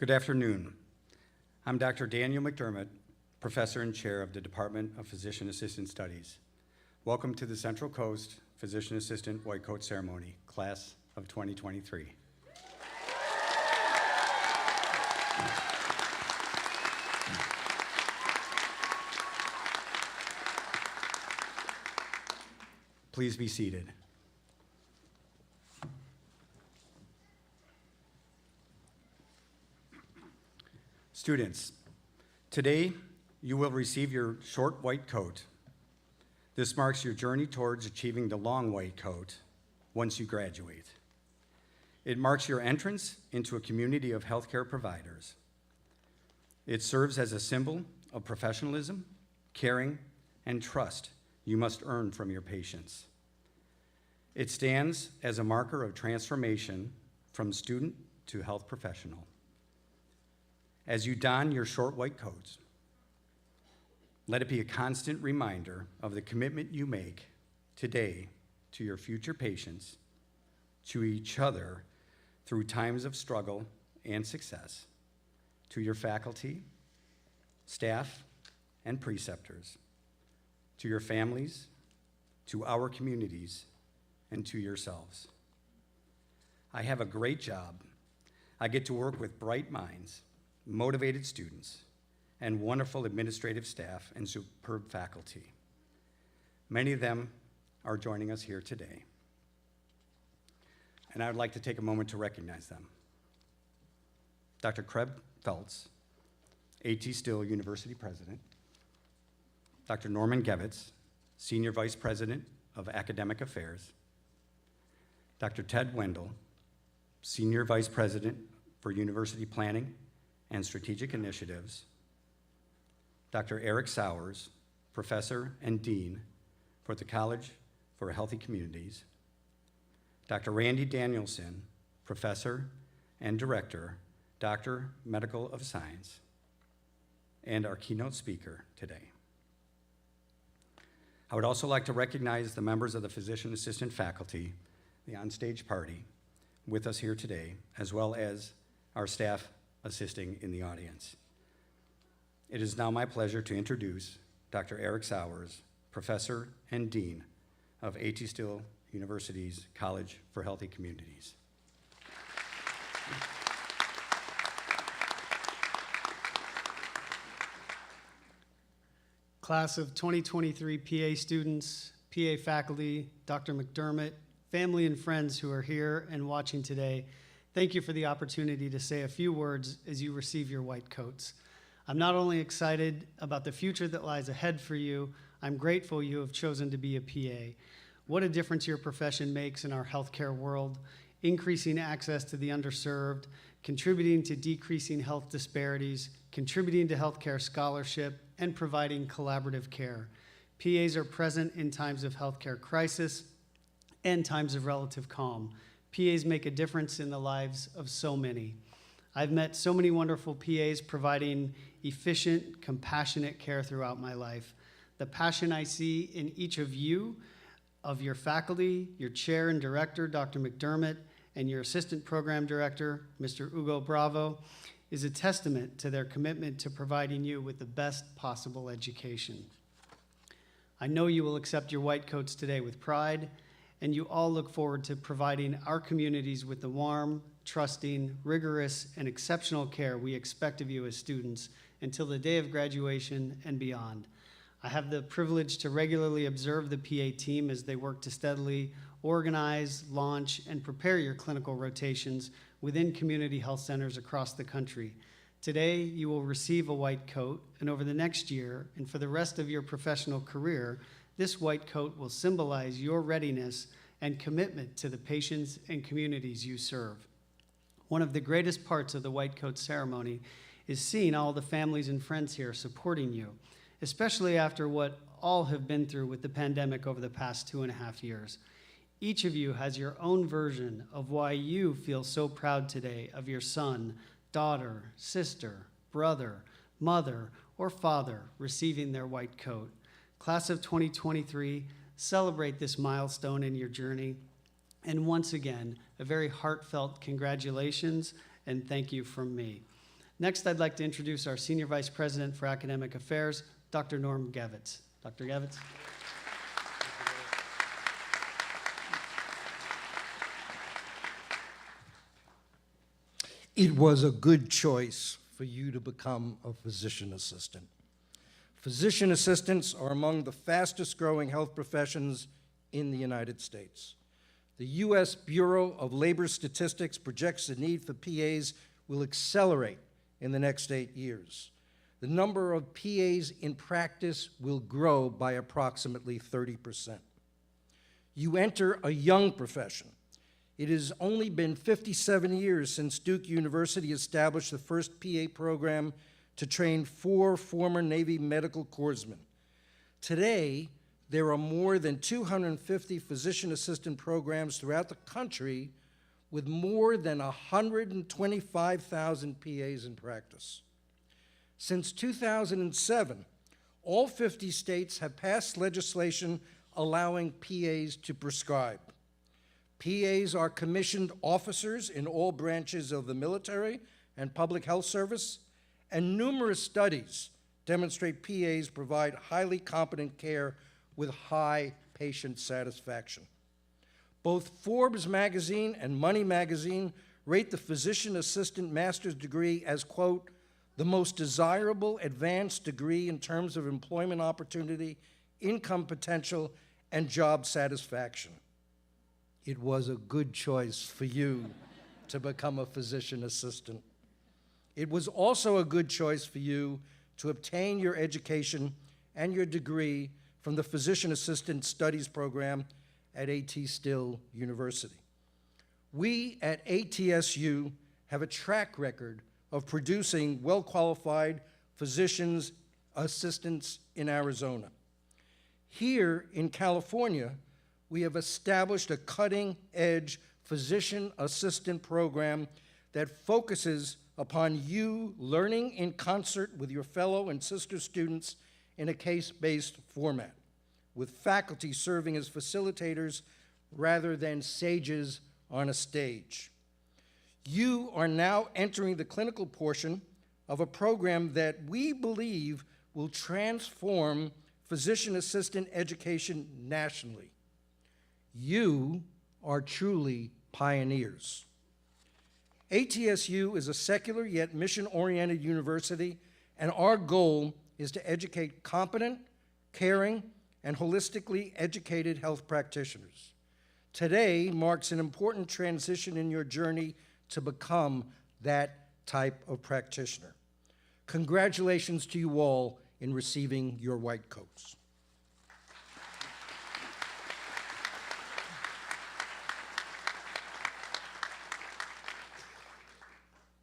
Good afternoon. I'm Dr. Daniel McDermott, Professor and Chair of the Department of Physician Assistant Studies. Welcome to the Central Coast Physician Assistant White Coat Ceremony, Class of 2023. Please be seated. Students, today you will receive your short white coat. This marks your journey towards achieving the long white coat once you graduate. It marks your entrance into a community of healthcare providers. It serves as a symbol of professionalism, caring, and trust you must earn from your patients. It stands as a marker of transformation from student to health professional. As you don your short white coats, let it be a constant reminder of the commitment you make today to your future patients, to each other through times of struggle and success, to your faculty, staff, and preceptors, to your families, to our communities, and to yourselves. I have a great job. I get to work with bright minds, motivated students, and wonderful administrative staff and superb faculty. Many of them are joining us here today, and I would like to take a moment to recognize them. Dr. Phelps, A.T. Still University President, Dr. Norman Gavitz, Senior Vice President of Academic Affairs, Dr. Ted Wendell, Senior Vice President for University Planning and Strategic Initiatives, Dr. Eric Sowers, Professor and Dean for the College for Healthy Communities, Dr. Randy Danielson, Professor and Director, Doctor Medical of Science, and our keynote speaker today. I would also like to recognize the members of the Physician Assistant faculty, the onstage party, with us here today, as well as our staff assisting in the audience. It is now my pleasure to introduce Dr. Eric Sowers, Professor and Dean of A.T. Still University's College for Healthy Communities. Class of 2023 PA students, PA faculty, Dr. McDermott, family and friends who are here and watching today, thank you for the opportunity to say a few words as you receive your white coats. I'm not only excited about the future that lies ahead for you, I'm grateful you have chosen to be a PA. What a difference your profession makes in our healthcare world, increasing access to the underserved, contributing to decreasing health disparities, contributing to healthcare scholarship, and providing collaborative care. PAs are present in times of healthcare crisis and times of relative calm. PAs make a difference in the lives of so many. I've met so many wonderful PAs providing efficient, compassionate care throughout my life. The passion I see in each of you, of your faculty, your chair and director, Dr. McDermott, and your assistant program director, Mr. Hugo Bravo, is a testament to their commitment to providing you with the best possible education. I know you will accept your white coats today with pride, and you all look forward to providing our communities with the warm, trusting, rigorous, and exceptional care we expect of you as students until the day of graduation and beyond. I have the privilege to regularly observe the PA team as they work to steadily organize, launch, and prepare your clinical rotations within community health centers across the country. Today, you will receive a white coat, and over the next year, and for the rest of your professional career, this white coat will symbolize your readiness and commitment to the patients and communities you serve. One of the greatest parts of the white coat ceremony is seeing all the families and friends here supporting you, especially after what all have been through with the pandemic over the past 2.5 years. Each of you has your own version of why you feel so proud today of your son, daughter, sister, brother, mother, or father receiving their white coat. Class of 2023, celebrate this milestone in your journey. And once again, a very heartfelt congratulations and thank you from me. Next, I'd like to introduce our Senior Vice President for Academic Affairs, Dr. Norm Gavitz. Dr. Gavitz. It was a good choice for you to become a physician assistant. Physician assistants are among the fastest growing health professions in the United States. The U.S. Bureau of Labor Statistics projects the need for PAs will accelerate in the next 8 years. The number of PAs in practice will grow by approximately 30%. You enter a young profession. It has only been 57 years since Duke University established the first PA program to train 4 former Navy medical corpsmen. Today, there are more than 250 physician assistant programs throughout the country with more than 125,000 PAs in practice. Since 2007, all 50 states have passed legislation allowing PAs to prescribe. PAs are commissioned officers in all branches of the military and public health service, and numerous studies demonstrate PAs provide highly competent care with high patient satisfaction. Both Forbes magazine and Money magazine rate the physician assistant master's degree as, quote, the most desirable advanced degree in terms of employment opportunity, income potential, and job satisfaction. It was a good choice for you to become a physician assistant. It was also a good choice for you to obtain your education and your degree from the Physician Assistant Studies program at Still University. We at ATSU have a track record of producing well-qualified physicians assistants in Arizona. Here in California, we have established a cutting-edge physician assistant program that focuses upon you learning in concert with your fellow and sister students in a case-based format, with faculty serving as facilitators rather than sages on a stage. You are now entering the clinical portion of a program that we believe will transform physician assistant education nationally. You are truly pioneers. ATSU is a secular yet mission-oriented university, and our goal is to educate competent, caring, and holistically educated health practitioners. Today marks an important transition in your journey to become that type of practitioner. Congratulations to you all in receiving your white coats.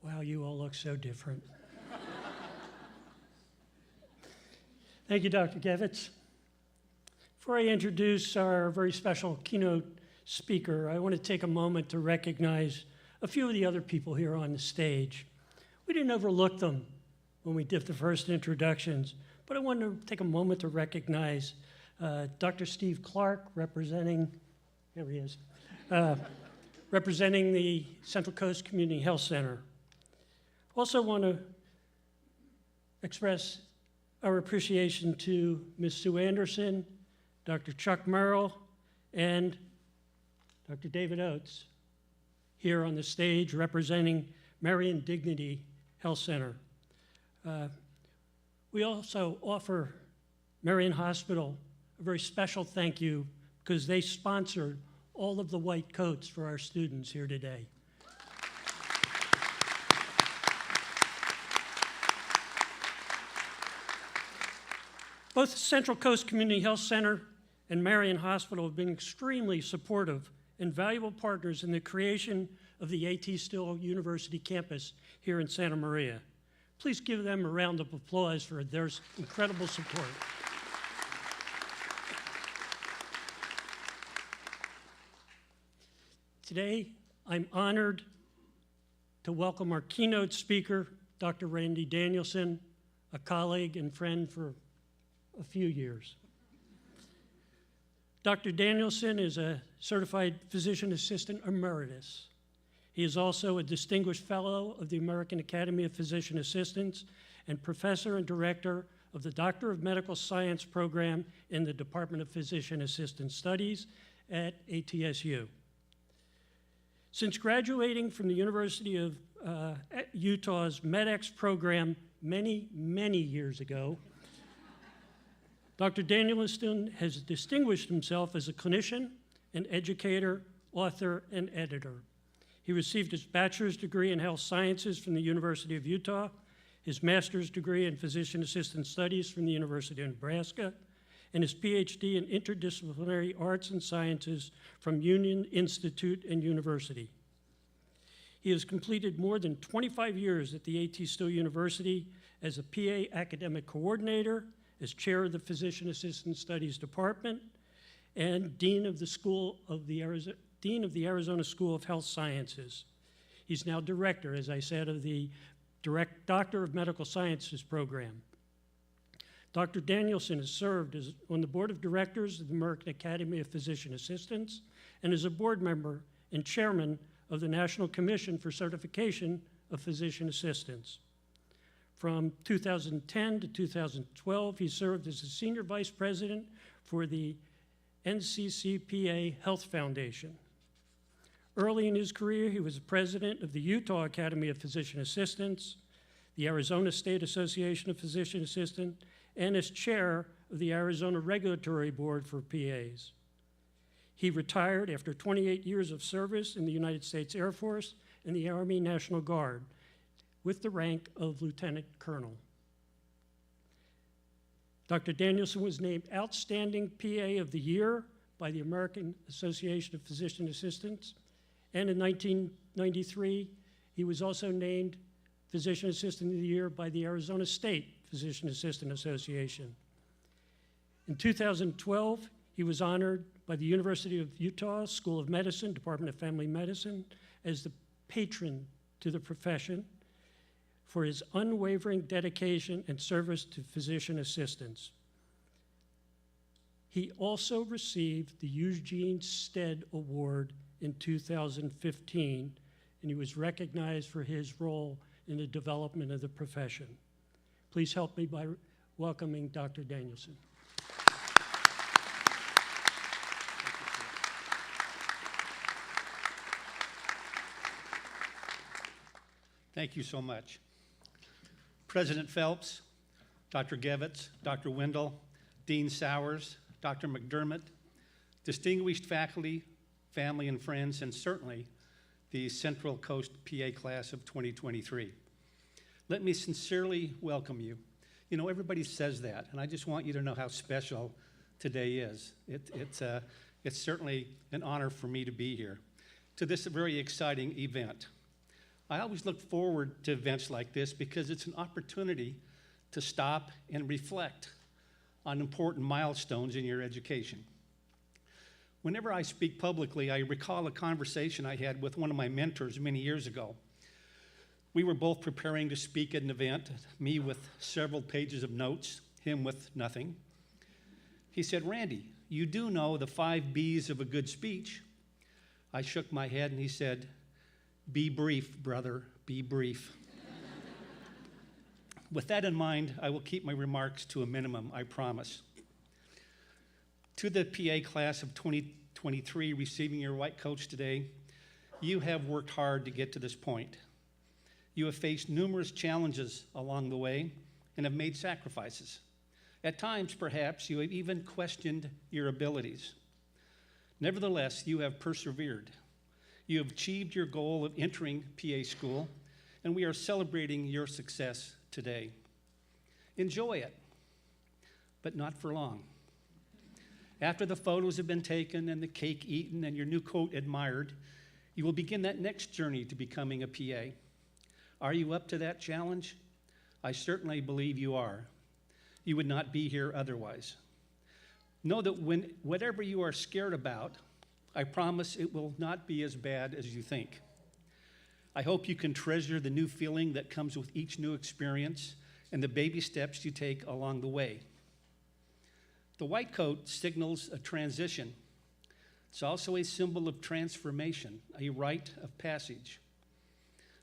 Wow, you all look so different. Thank you, Dr. Gavitz. Before I introduce our very special keynote speaker, I want to take a moment to recognize a few of the other people here on the stage. We didn't overlook them when we did the first introductions, but I want to take a moment to recognize Dr. Steve Clark, representing, here he is, representing the Central Coast Community Health Center. Also want to express our appreciation to Ms. Sue Anderson, Dr. Chuck Merrill, and Dr. David Oates here on the stage representing Marion Dignity Health Center. We also offer Marion Hospital a very special thank you because they sponsored all of the white coats for our students here today. Both Central Coast Community Health Center and Marion Hospital have been extremely supportive and valuable partners in the creation of the Still University campus here in Santa Maria. Please give them a round of applause for their incredible support. Today, I'm honored to welcome our keynote speaker, Dr. Randy Danielson, a colleague and friend for a few years. Dr. Danielson is a certified physician assistant emeritus. He is also a Distinguished Fellow of the American Academy of Physician Assistants and Professor and Director of the Doctor of Medical Science program in the Department of Physician Assistant Studies at ATSU. Since graduating from the University of Utah's MedX program many, many years ago, Dr. Danielson has distinguished himself as a clinician, an educator, author, and editor. He received his bachelor's degree in health sciences from the University of Utah, his master's degree in physician assistant studies from the University of Nebraska, and his PhD in interdisciplinary arts and sciences from Union Institute and University. He has completed more than 25 years at the ATSU University as a PA academic coordinator, as chair of the Physician Assistant Studies Department, and dean of the Arizona School of Health Sciences. He's now director, as I said, of the Doctor of Medical Sciences program. Dr. Danielson has served on the board of directors of the American Academy of Physician Assistants and is a board member and chairman of the National Commission for Certification of Physician Assistants. From 2010 to 2012, he served as the senior vice president for the CCPA Health Foundation. Early in his career, he was the president of the Utah Academy of Physician Assistants, the Arizona State Association of Physician Assistants, and as chair of the Arizona Regulatory Board for PAs. He retired after 28 years of service in the United States Air Force and the Army National Guard with the rank of lieutenant colonel. Dr. Danielson was named Outstanding PA of the Year by the American Association of Physician Assistants, and in 1993, he was also named Physician Assistant of the Year by the Arizona State Physician Assistant Association. In 2012, he was honored by the University of Utah School of Medicine, Department of Family Medicine, as the patron to the profession for his unwavering dedication and service to physician assistants. He also received the Eugene Stead Award in 2015, and he was recognized for his role in the development of the profession. Please help me by welcoming Dr. Danielson. Thank you so much. President Phelps, Dr. Gavitz, Dr. Wendell, Dean Sowers, Dr. McDermott, distinguished faculty, family and friends, and certainly the Central Coast PA class of 2023. Let me sincerely welcome you. You know, everybody says that, and I just want you to know how special today is. It's certainly an honor for me to be here to this very exciting event. I always look forward to events like this because it's an opportunity to stop and reflect on important milestones in your education. Whenever I speak publicly, I recall a conversation I had with one of my mentors many years ago. We were both preparing to speak at an event, me with several pages of notes, him with nothing. He said, "Randy, you do know the 5 B's of a good speech." I shook my head and he said, "Be brief, brother, be brief." With that in mind, I will keep my remarks to a minimum, I promise. To the PA class of 2023 receiving your white coats today, you have worked hard to get to this point. You have faced numerous challenges along the way and have made sacrifices. At times, perhaps, you have even questioned your abilities. Nevertheless, you have persevered. You have achieved your goal of entering PA school, and we are celebrating your success today. Enjoy it, but not for long. After the photos have been taken and the cake eaten and your new coat admired, you will begin that next journey to becoming a PA. Are you up to that challenge? I certainly believe you are. You would not be here otherwise. Know that whatever you are scared about, I promise it will not be as bad as you think. I hope you can treasure the new feeling that comes with each new experience and the baby steps you take along the way. The white coat signals a transition. It's also a symbol of transformation, a rite of passage.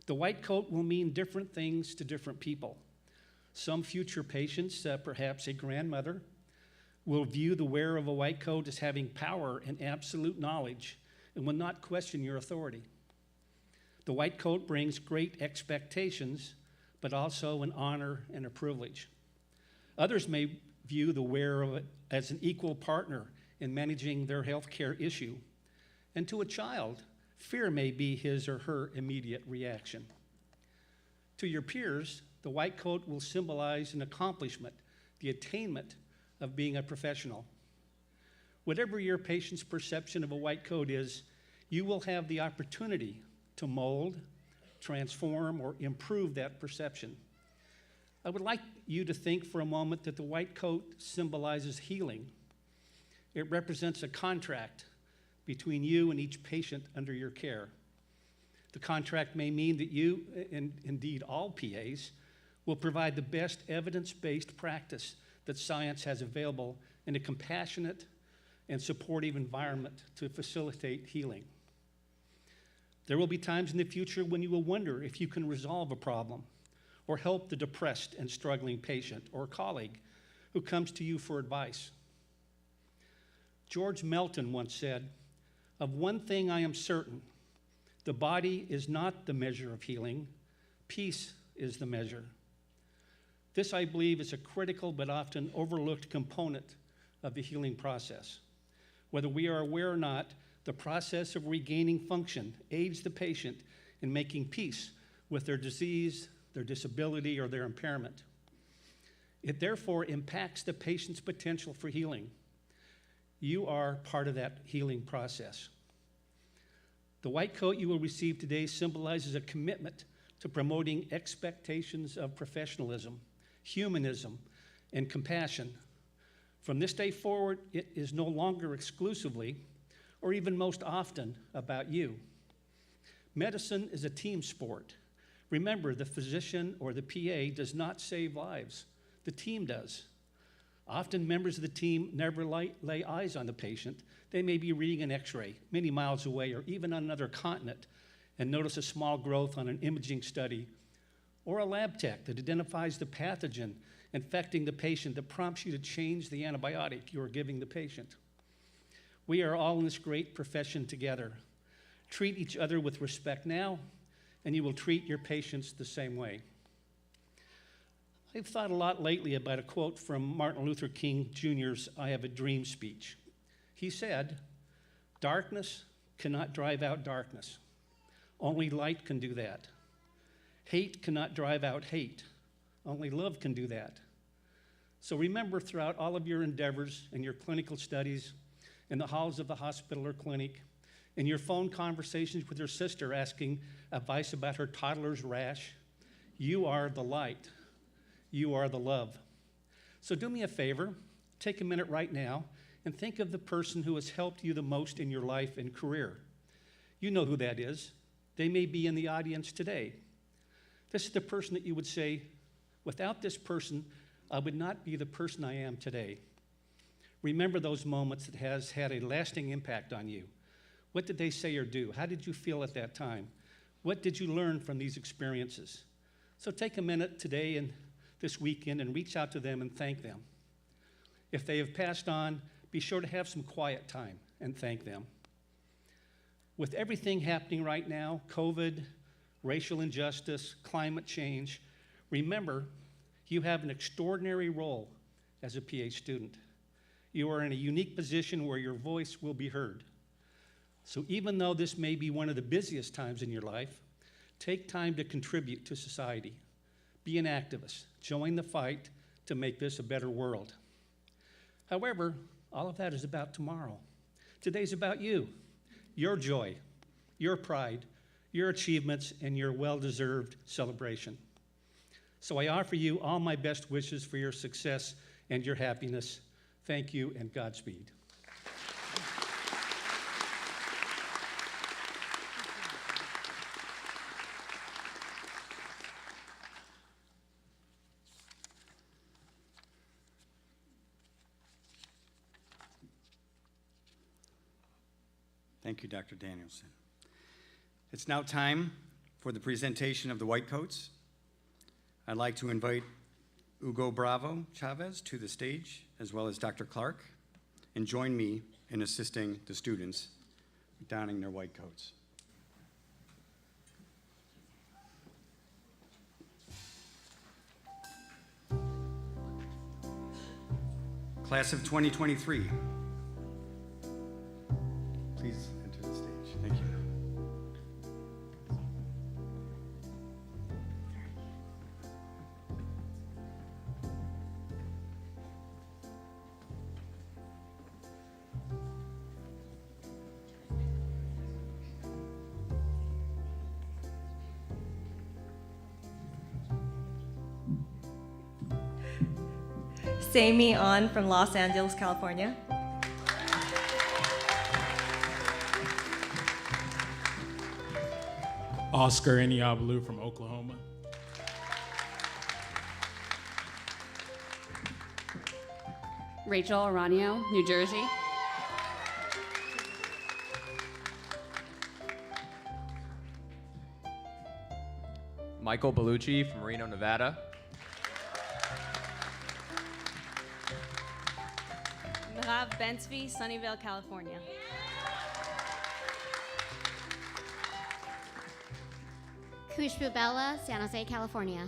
The white coat will mean different things to different people. Some future patients, perhaps a grandmother, will view the wearer of a white coat as having power and absolute knowledge and will not question your authority. The white coat brings great expectations, but also an honor and a privilege. Others may view the wearer of it as an equal partner in managing their health care issue. And to a child, fear may be his or her immediate reaction. To your peers, the white coat will symbolize an accomplishment, the attainment of being a professional. Whatever your patient's perception of a white coat is, you will have the opportunity to mold, transform, or improve that perception. I would like you to think for a moment that the white coat symbolizes healing. It represents a contract between you and each patient under your care. The contract may mean that you, and indeed all PAs, will provide the best evidence-based practice that science has available in a compassionate and supportive environment to facilitate healing. There will be times in the future when you will wonder if you can resolve a problem or help the depressed and struggling patient or colleague who comes to you for advice. George Melton once said, "Of one thing I am certain, the body is not the measure of healing, peace is the measure." This, I believe, is a critical but often overlooked component of the healing process. Whether we are aware or not, the process of regaining function aids the patient in making peace with their disease, their disability, or their impairment. It therefore impacts the patient's potential for healing. You are part of that healing process. The white coat you will receive today symbolizes a commitment to promoting expectations of professionalism, humanism, and compassion. From this day forward, it is no longer exclusively, or even most often, about you. Medicine is a team sport. Remember, the physician or the PA does not save lives. The team does. Often members of the team never lay eyes on the patient. They may be reading an x-ray many miles away or even on another continent and notice a small growth on an imaging study, or a lab tech that identifies the pathogen infecting the patient that prompts you to change the antibiotic you are giving the patient. We are all in this great profession together. Treat each other with respect now, and you will treat your patients the same way. I've thought a lot lately about a quote from Martin Luther King Jr.'s "I Have a Dream" speech. He said, "Darkness cannot drive out darkness. Only light can do that. Hate cannot drive out hate. Only love can do that." So remember, throughout all of your endeavors and your clinical studies, in the halls of the hospital or clinic, in your phone conversations with your sister asking advice about her toddler's rash, you are the light. You are the love. So do me a favor, take a minute right now and think of the person who has helped you the most in your life and career. You know who that is. They may be in the audience today. This is the person that you would say, without this person, I would not be the person I am today. Remember those moments that has had a lasting impact on you. What did they say or do? How did you feel at that time? What did you learn from these experiences? So take a minute today and this weekend and reach out to them and thank them. If they have passed on, be sure to have some quiet time and thank them. With everything happening right now, COVID, racial injustice, climate change, remember you have an extraordinary role as a PA student. You are in a unique position where your voice will be heard. So even though this may be one of the busiest times in your life, take time to contribute to society. Be an activist. Join the fight to make this a better world. However, all of that is about tomorrow. Today's about you, your joy, your pride, your achievements, and your well-deserved celebration. So I offer you all my best wishes for your success and your happiness. Thank you and Godspeed. Thank you, Dr. Danielson. It's now time For the presentation of the white coats, I'd like to invite Hugo Bravo Chavez to the stage, as well as Dr. Clark, and join me in assisting the students donning their white coats. Class of 2023, please enter the stage. Thank you. Sammy On from Los Angeles, California. Oscar Iniabalu from Oklahoma. Rachel Aranio, New Jersey. Michael Bellucci from Reno, Nevada. Merav Bensby, Sunnyvale, California. Kushbu Bella, San Jose, California.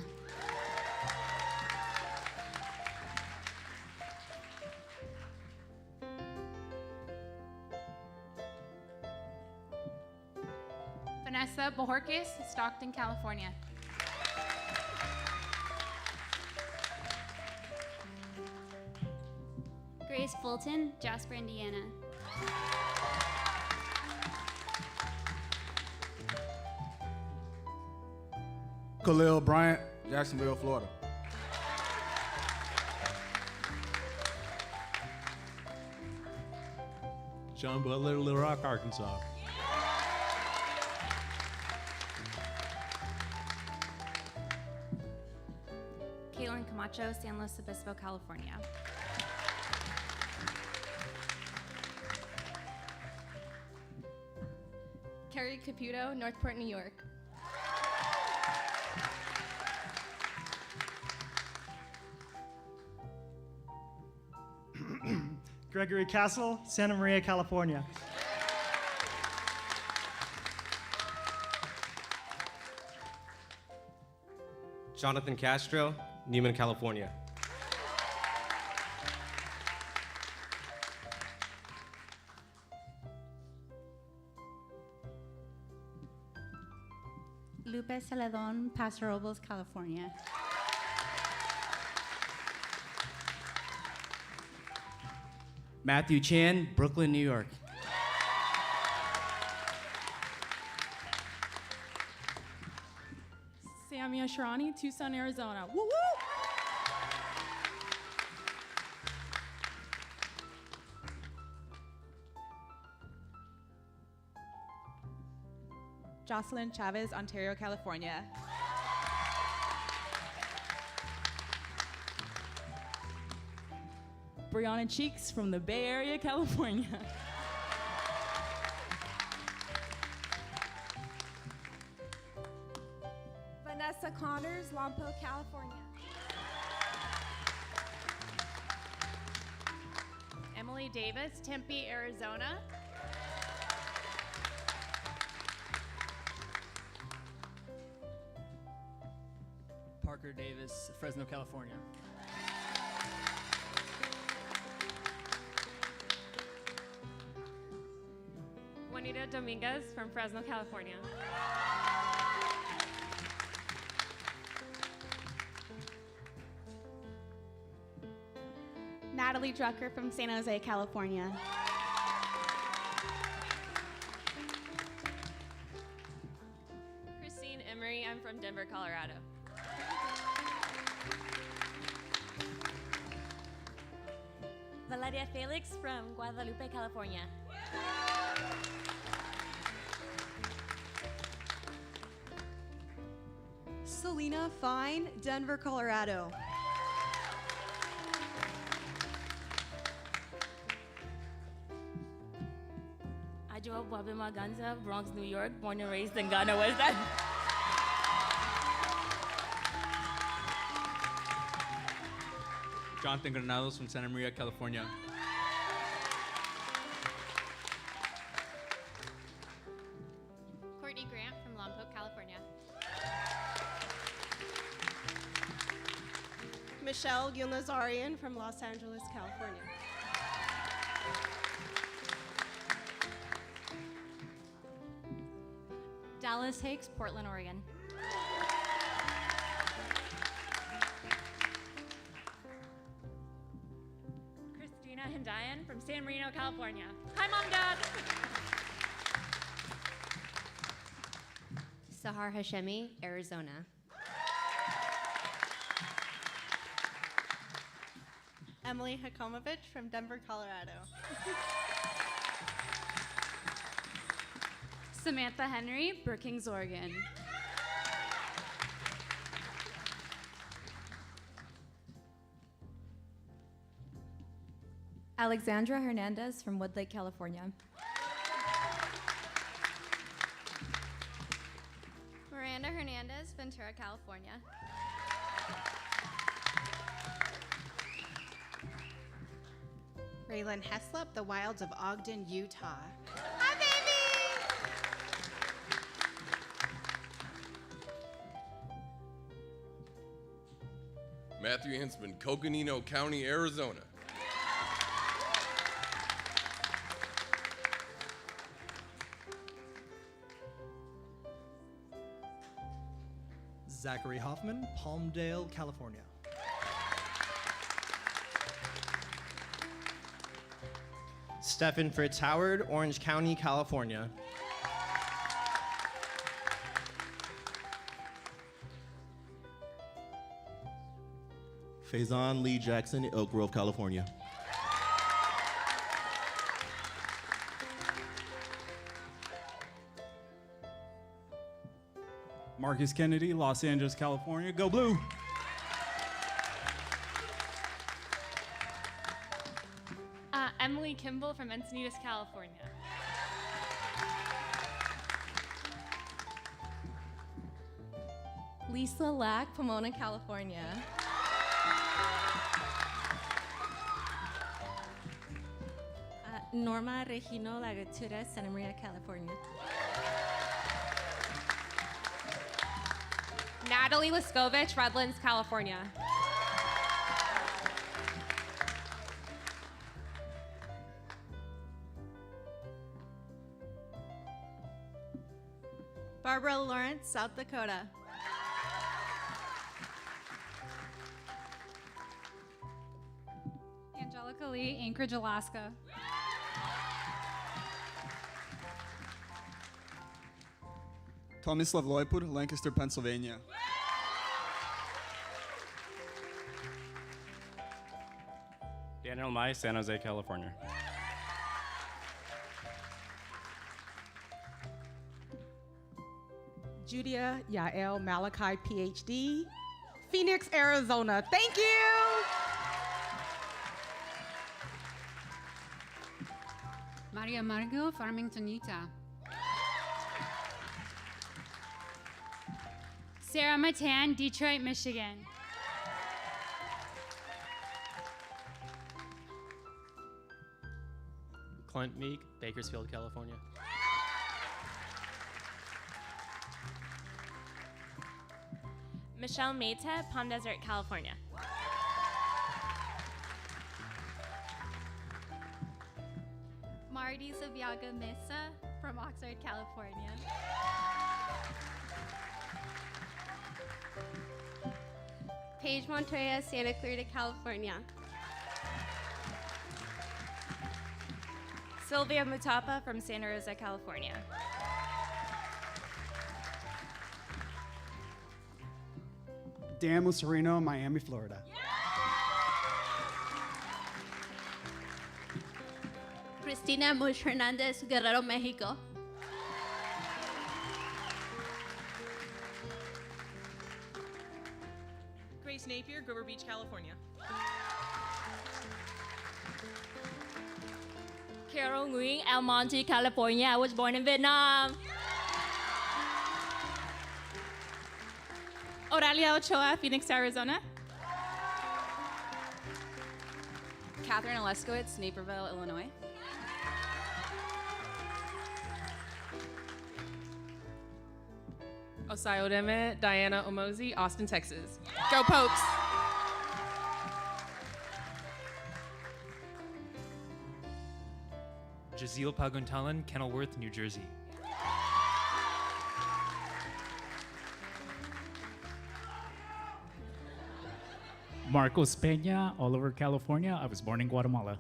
Vanessa Bojorquez, Stockton, California. Grace Fulton, Jasper, Indiana. Khalil Bryant, Jacksonville, Florida. Sean Butler, Little Rock, Arkansas. Caitlin Camacho, San Luis Obispo, California. Carrie Caputo, Northport, New York. Gregory Castle, Santa Maria, California. Jonathan Castro, Neiman, California. Lupe Celedon, Paso Robles, California. Matthew Chan, Brooklyn, New York. Samia Sharani, Tucson, Arizona. Woo woo! Jocelyn Chavez, Ontario, California. Brianna Cheeks from the Bay Area, California. Vanessa Connors, Lompoc, California. Emily Davis, Tempe, Arizona. Parker Davis, Fresno, California. Juanita Dominguez from Fresno, California. Natalie Drucker from San Jose, California. Christine Emery, I'm from Denver, Colorado. Valeria Felix from Guadalupe, California. Selena Fine, Denver, Colorado. Adjoa Boabe Maganza, Bronx, New York, born and raised in Ghana, West End. Jonathan Granados from Santa Maria, California. Courtney Grant from Lompoc, California. Michelle Gilnazarian from Los Angeles, California. Dallas Hakes, Portland, Oregon. Christina Hindayan from San Marino, California. Hi, Mom, Dad. Sahar Hashemi, Arizona. Emily Hakomovich from Denver, Colorado. Samantha Henry, Brookings, Oregon. Alexandra Hernandez from Woodlake, California. Miranda Hernandez, Ventura, California. Raylan Heslop, The Wilds of Ogden, Utah. Matthew Hinsman, Coconino County, Arizona. Zachary Hoffman, Palmdale, California. Stephen Fritz Howard, Orange County, California. Faison Lee Jackson, Elk Grove, California. Marcus Kennedy, Los Angeles, California. Go Blue! Emily Kimball from Encinitas, California. Lisa Lack, Pomona, California. Norma Regino Lagatura, Santa Maria, California. Natalie Liskovich, Redlands, California. Barbara Lawrence, South Dakota. Angelica Lee, Anchorage, Alaska. Tomislav Lojpur, Lancaster, Pennsylvania. Daniel Mai, San Jose, California. Judia Yael Malachi, PhD, Phoenix, Arizona. Thank you. Maria Margo, Farmington, Utah. Sarah Matan, Detroit, Michigan. Clint Meek, Bakersfield, California. Michelle Mata, Palm Desert, California. Marty Sabiaga Mesa from Oxford, California. Paige Montoya, Santa Clarita, California. Sylvia Mutapa from Santa Rosa, California. Dan Lucerino, Miami, Florida. Cristina Mush Hernandez, Guerrero, Mexico. Grace Napier, Grover Beach, California. Carol Nguyen, El Monte, California. I was born in Vietnam. Oralia Ochoa, Phoenix, Arizona. Catherine Oleskowitz, Naperville, Illinois. Osayodeme Diana Omozi, Austin, Texas. Go Pokes! Jazeel Paguntalan, Kenilworth, New Jersey. Marcos Peña, Oliver, California. I was born in Guatemala.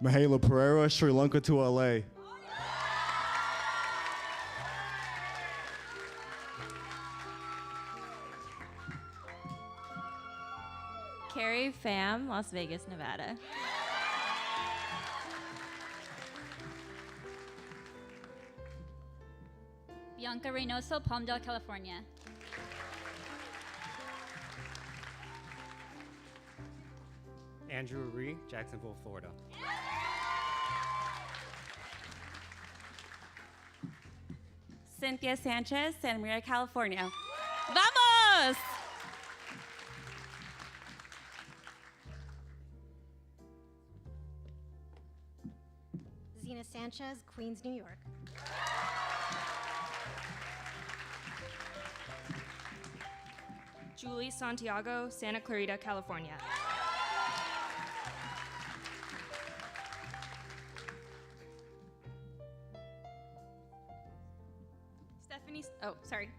Mahela Pereira, Sri Lanka to LA. Carrie Pham, Las Vegas, Nevada. Bianca Reynoso, Palmdale, California. Andrew Ree, Jacksonville, Florida. Cynthia Sanchez, Santa Maria, California. ¡Vamos! Zena Sanchez, Queens, New York. Julie Santiago, Santa Clarita, California.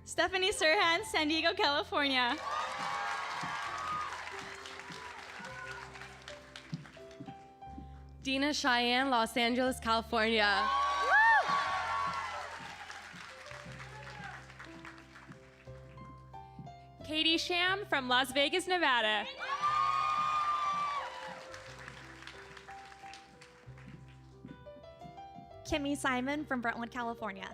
Stephanie Sirhan, San Diego, California. Dina Cheyenne, Los Angeles, California. Katie Sham from Las Vegas, Nevada. Kimmy Simon from Brentwood, California.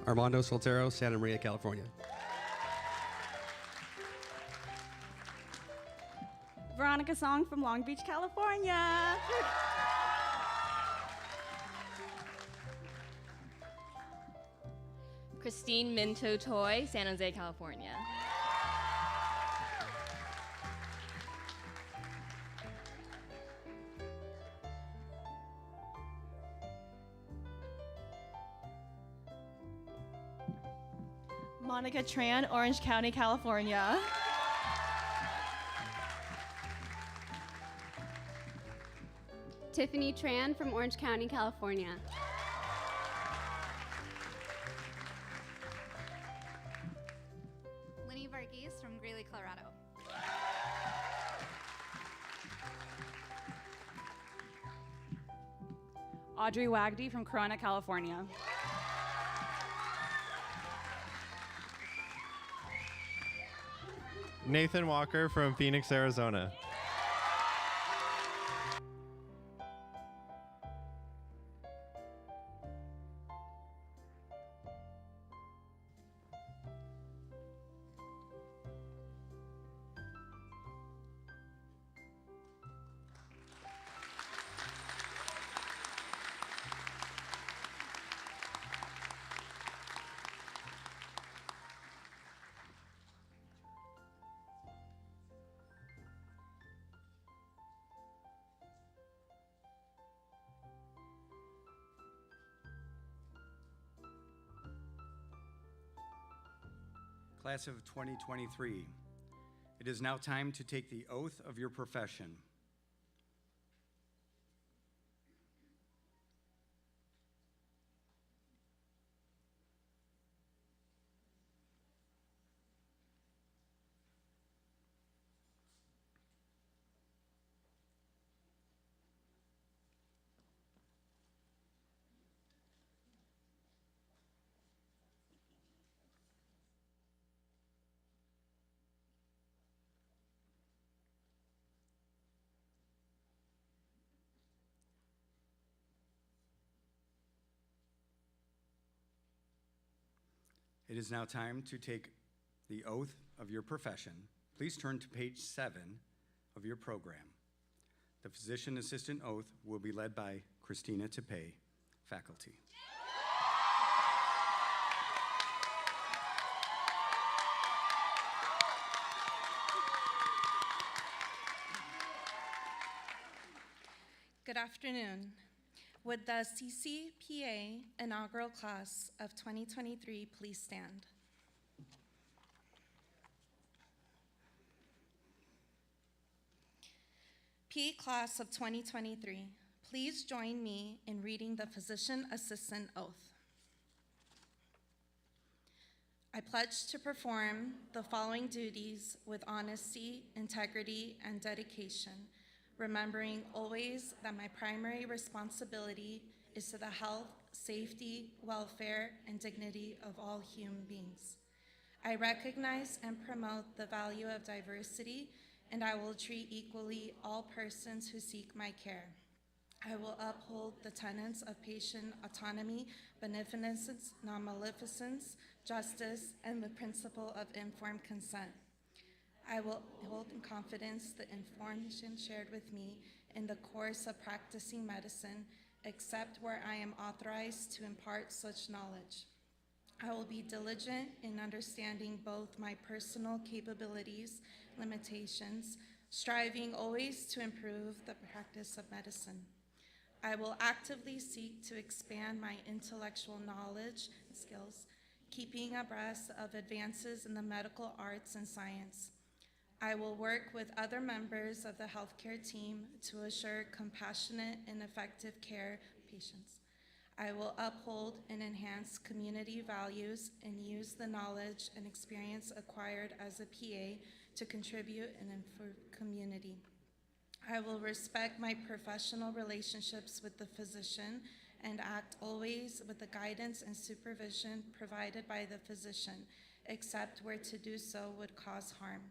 Armando Soltero, Santa Maria, California. Veronica Song from Long Beach, California. Christine Minto Toy, San Jose, California. Monica Tran, Orange County, California. Tiffany Tran from Orange County, California. Lenny Varghese from Greeley, Colorado. Audrey Wagdy from Corona, California. Nathan Walker from Phoenix, Arizona. Class of 2023, it is now time to take the oath of your profession. It is now time to take the oath of your profession. Please turn to page 7 of your program. The physician assistant oath will be led by Christina Tepe, faculty. Good afternoon. Would the CCPA inaugural class of 2023 please stand? PA class of 2023, please join me in reading the physician assistant oath. I pledge to perform the following duties with honesty, integrity, and dedication, remembering always that my primary responsibility is to the health, safety, welfare, and dignity of all human beings. I recognize and promote the value of diversity, and I will treat equally all persons who seek my care. I will uphold the tenets of patient autonomy, beneficence, non-maleficence, justice, and the principle of informed consent. I will hold in confidence the information shared with me in the course of practicing medicine, except where I am authorized to impart such knowledge. I will be diligent in understanding both my personal capabilities, limitations, striving always to improve the practice of medicine. I will actively seek to expand my intellectual knowledge and skills, keeping abreast of advances in the medical arts and science. I will work with other members of the healthcare team to assure compassionate and effective care of patients. I will uphold and enhance community values and use the knowledge and experience acquired as a PA to contribute and improve community. I will respect my professional relationships with the physician and act always with the guidance and supervision provided by the physician, except where to do so would cause harm.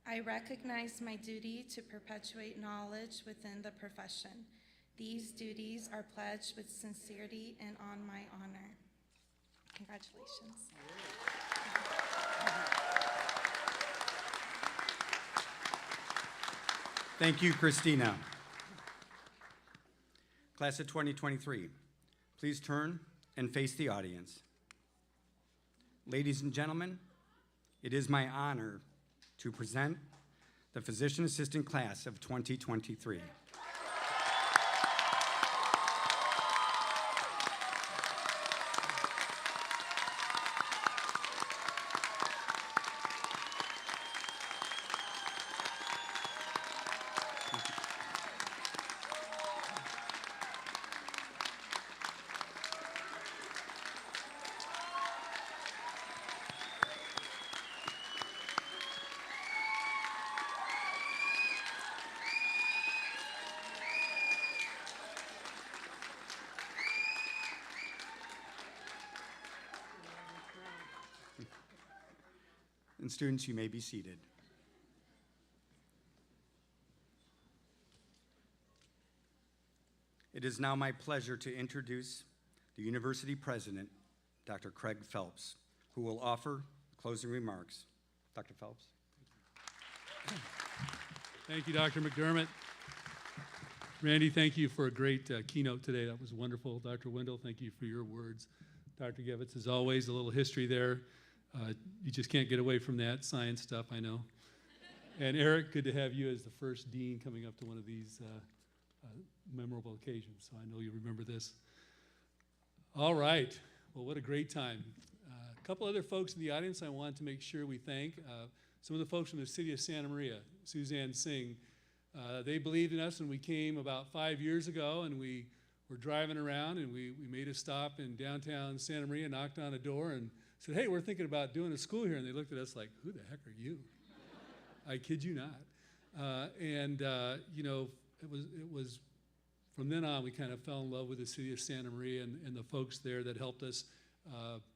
I recognize my duty to perpetuate knowledge within the profession. These duties are pledged with sincerity and on my honor. Congratulations. Thank you, Christina. Class of 2023, please turn and face the audience. Ladies and gentlemen, it is my honor to present the Physician Assistant Class of 2023. And students, you may be seated. It is now my pleasure to introduce the University President, Dr. Craig Phelps, who will offer closing remarks. Dr. Phelps. Thank you, Dr. McDermott. Randy, thank you for a great keynote today. That was wonderful. Dr. Wendell, thank you for your words. Dr. Gavitz, as always, a little history there. You just can't get away from that science stuff, I know. And Eric, good to have you as the first dean coming up to one of these memorable occasions, so I know you remember this. All right, well, what a great time. A couple other folks in the audience I wanted to make sure we thank. Some of the folks from the city of Santa Maria, Suzanne Singh, they believed in us when we came about 5 years ago, and we were driving around, and we made a stop in downtown Santa Maria, knocked on a door, and said, hey, we're thinking about doing a school here. And they looked at us like, who the heck are you? I kid you not. You know, it was from then on, we kind of fell in love with the city of Santa Maria and the folks there that helped us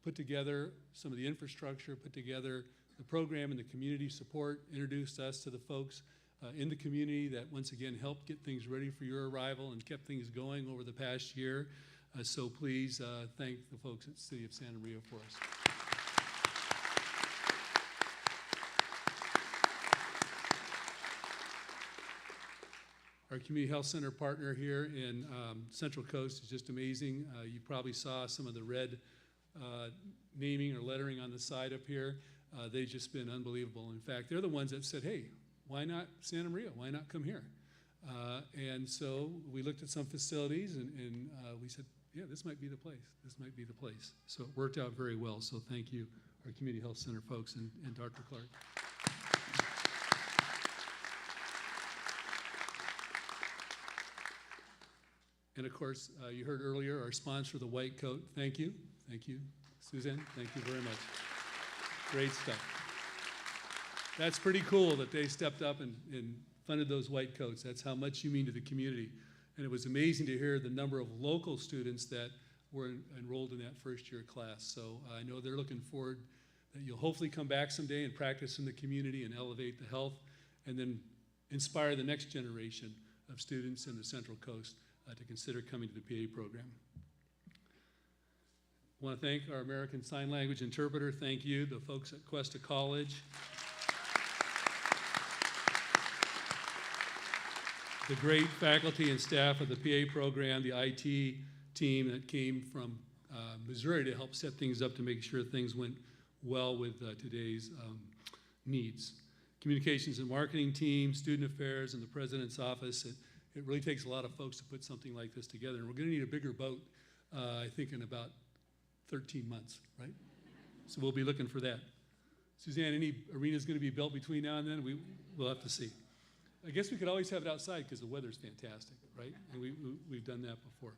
put together some of the infrastructure, put together the program and the community support, introduced us to the folks in the community that once again helped get things ready for your arrival and kept things going over the past year. So please thank the folks at the city of Santa Maria for us. Our community health center partner here in Central Coast is just amazing. You probably saw some of the red naming or lettering on the side up here. They've just been unbelievable. In fact, they're the ones that said, hey, why not Santa Maria? Why not come here? And so we looked at some facilities and we said, yeah, this might be the place. This might be the place. So it worked out very well. So thank you, our Community Health Center folks and Dr. Clark. And of course, you heard earlier our sponsor, the White Coat. Thank you. Thank you, Suzanne. Thank you very much. Great stuff. That's pretty cool that they stepped up and funded those white coats. That's how much you mean to the community. And it was amazing to hear the number of local students that were enrolled in that first year class. So I know they're looking forward that you'll hopefully come back someday and practice in the community and elevate the health and then inspire the next generation of students in the Central Coast to consider coming to the PA program. I want to thank our American Sign Language interpreter. Thank you, the folks at Cuesta College. The great faculty and staff of the PA program, the IT team that came from Missouri to help set things up to make sure things went well with today's needs. Communications and marketing team, student affairs, and the president's office. It really takes a lot of folks to put something like this together. And we're going to need a bigger boat, I think, in about 13 months, right? So we'll be looking for that. Suzanne, any arenas going to be built between now and then? We'll have to see. I guess we could always have it outside because the weather's fantastic, right? And we've done that before.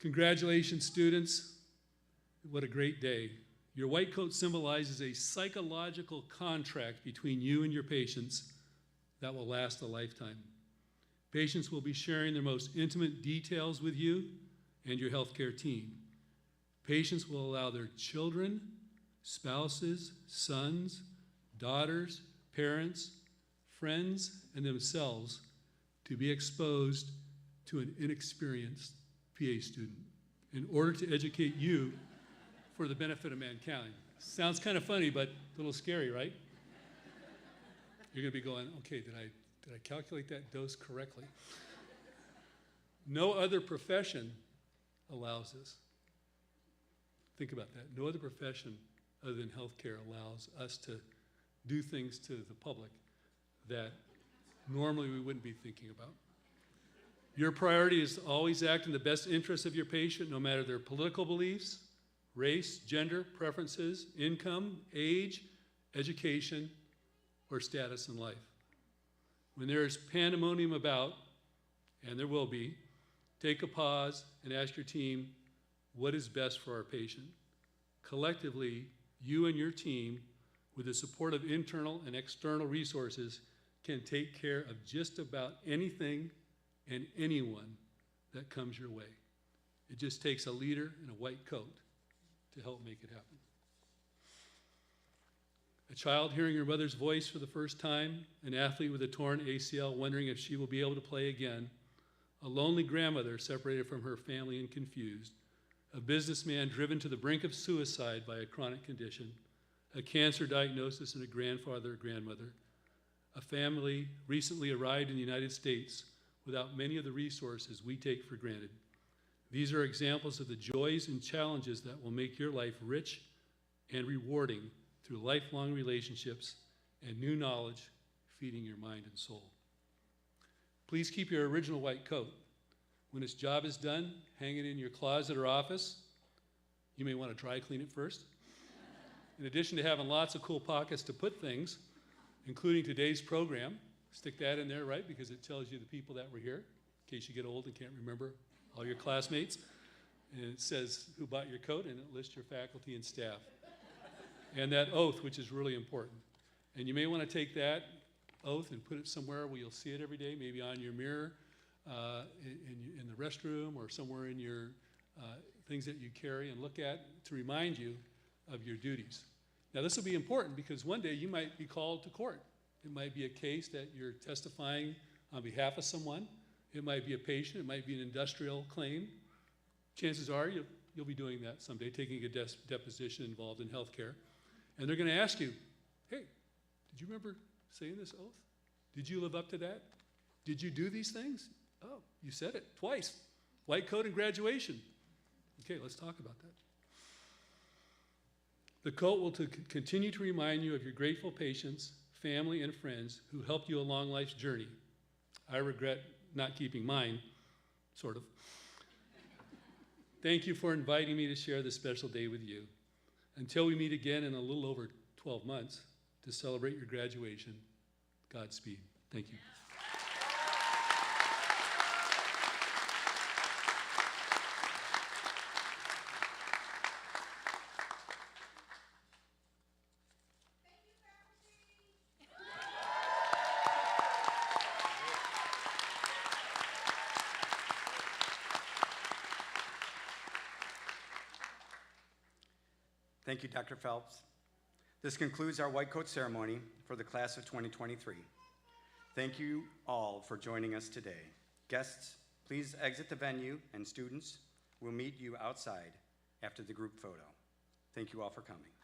Congratulations, students. What a great day. Your white coat symbolizes a psychological contract between you and your patients that will last a lifetime. Patients will be sharing their most intimate details with you and your healthcare team. Patients will allow their children, spouses, sons, daughters, parents, friends, and themselves to be exposed to an inexperienced PA student in order to educate you for the benefit of mankind. Sounds kind of funny, but a little scary, right? You're going to be going, okay, did I calculate that dose correctly? No other profession allows this. Think about that. No other profession other than healthcare allows us to do things to the public that normally we wouldn't be thinking about. Your priority is to always act in the best interest of your patient, no matter their political beliefs, race, gender, preferences, income, age, education, or status in life. When there is pandemonium about, and there will be, take a pause and ask your team, what is best for our patient? Collectively, you and your team, with the support of internal and external resources, can take care of just about anything and anyone that comes your way. It just takes a leader in a white coat to help make it happen. A child hearing her mother's voice for the first time, an athlete with a torn ACL wondering if she will be able to play again, a lonely grandmother separated from her family and confused, a businessman driven to the brink of suicide by a chronic condition, a cancer diagnosis in a grandfather or grandmother, a family recently arrived in the United States without many of the resources we take for granted. These are examples of the joys and challenges that will make your life rich and rewarding through lifelong relationships and new knowledge feeding your mind and soul. Please keep your original white coat. When its job is done, hang it in your closet or office. You may want to dry clean it first. In addition to having lots of cool pockets to put things, including today's program, stick that in there, right? Because it tells you the people that were here, in case you get old and can't remember all your classmates. And it says who bought your coat, and it lists your faculty and staff. And that oath, which is really important. And you may want to take that oath and put it somewhere where you'll see it every day, maybe on your mirror, in the restroom, or somewhere in your things that you carry and look at to remind you of your duties. Now, this will be important because one day you might be called to court. It might be a case that you're testifying on behalf of someone. It might be a patient. It might be an industrial claim. Chances are you'll be doing that someday, taking a deposition involved in healthcare. And they're going to ask you, hey, did you remember saying this oath? Did you live up to that? Did you do these things? Oh, you said it twice. White coat and graduation. Okay, let's talk about that. The coat will continue to remind you of your grateful patients, family, and friends who helped you along life's journey. I regret not keeping mine, sort of. Thank you for inviting me to share this special day with you. Until we meet again in a little over 12 months to celebrate your graduation, Godspeed. Thank you. Thank you, Dr. Phelps. This concludes our white coat ceremony for the class of 2023. Thank you all for joining us today. Guests, please exit the venue, and students, we'll meet you outside after the group photo. Thank you all for coming.